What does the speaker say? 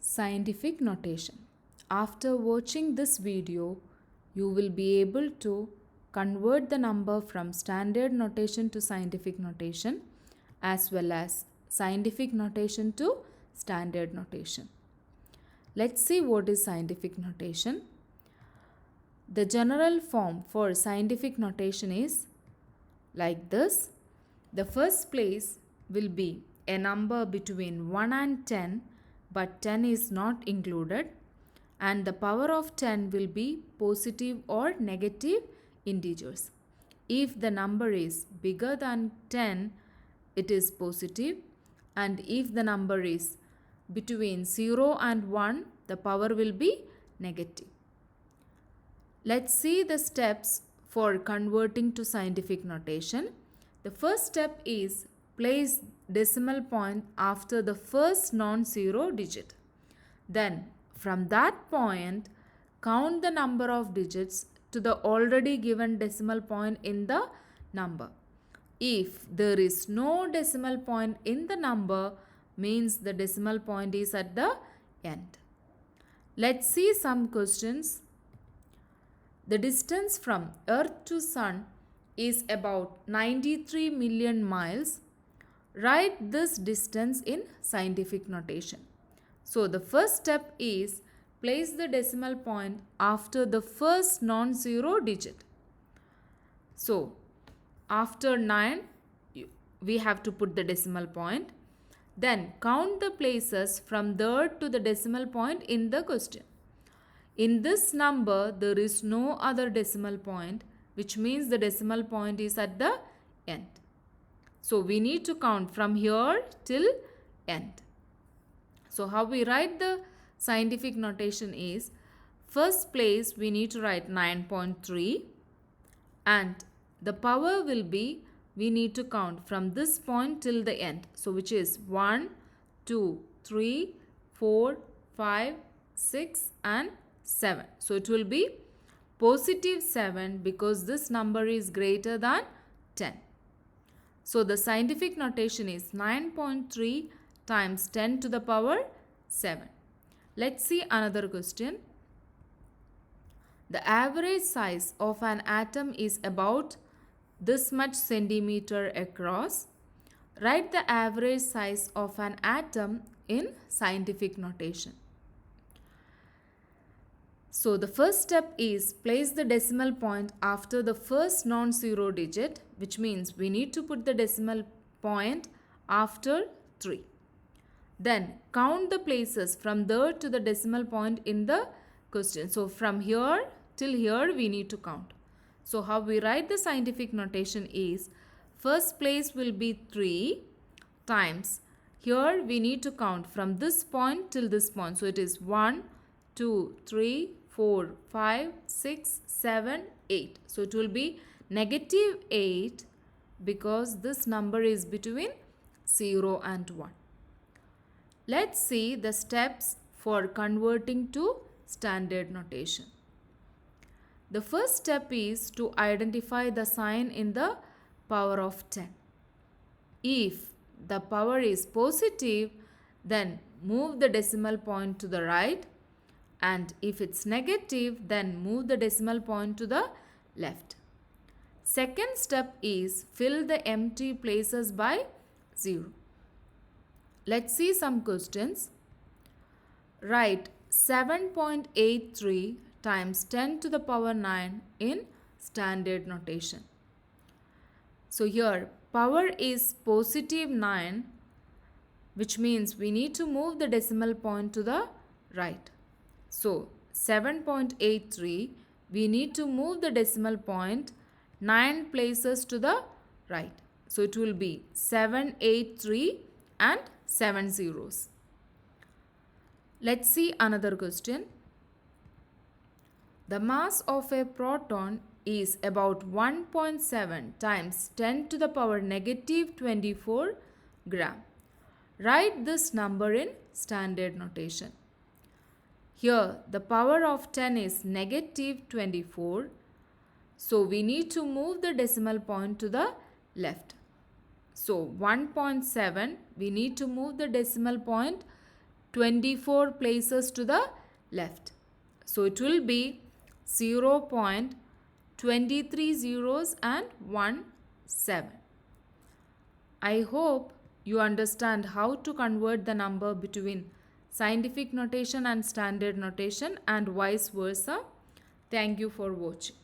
Scientific notation. After watching this video, you will be able to convert the number from standard notation to scientific notation as well as scientific notation to standard notation. Let's see what is scientific notation. The general form for scientific notation is like this. The first place will be a number between 1 and 10, but 10 is not included, and the power of 10 will be positive or negative integers. If the number is bigger than 10, it is positive, and if the number is between 0 and 1, the power will be negative. Let's see the steps for converting to scientific notation. The first step is place decimal point after the first non-zero digit. Then from that point, count the number of digits to the already given decimal point in the number. If there is no decimal point in the number, means the decimal point is at the end. Let's see some questions. The distance from Earth to Sun is about 93 million miles. Write this distance in scientific notation. So the first step is place the decimal point after the first non-zero digit. So after 9, we have to put the decimal point. Then count the places from third to the decimal point in the question. In this number, there is no other decimal point, which means the decimal point is at the end. So we need to count from here till end. So how we write the scientific notation is, first place we need to write 9.3, and the power will be, we need to count from this point till the end. So which is 1, 2, 3, 4, 5, 6 and 7. So it will be positive 7 because this number is greater than 10. So the scientific notation is 9.3 times 10 to the power 7. Let's see another question. The average size of an atom is about this much centimeter across. Write the average size of an atom in scientific notation. So the first step is place the decimal point after the first non-zero digit, which means we need to put the decimal point after 3. Then count the places from there to the decimal point in the question. So from here till here we need to count. So how we write the scientific notation is, first place will be 3 times, here we need to count from this point till this point. So it is 1, 2, 3, 4, 5, 6, 7, 8. So it will be negative 8 because this number is between 0 and 1. Let's see the steps for converting to standard notation. The first step is to identify the sign in the power of 10. If the power is positive, then move the decimal point to the right, and if it's negative, then move the decimal point to the left. Second step is fill the empty places by 0. Let's see some questions. Write 7.83 times 10 to the power 9 in standard notation. So here power is positive 9, which means we need to move the decimal point to the right. So 7.83, we need to move the decimal point 9 places to the right. So it will be 783 and 7 zeros. Let's see another question. The mass of a proton is about 1.7 times 10 to the power negative 24 gram. Write this number in standard notation. Here the power of 10 is negative 24. So we need to move the decimal point to the left. So 1.7, we need to move the decimal point 24 places to the left. So it will be 0.23 zeros and 1 7. I hope you understand how to convert the number between scientific notation and standard notation and vice versa. Thank you for watching.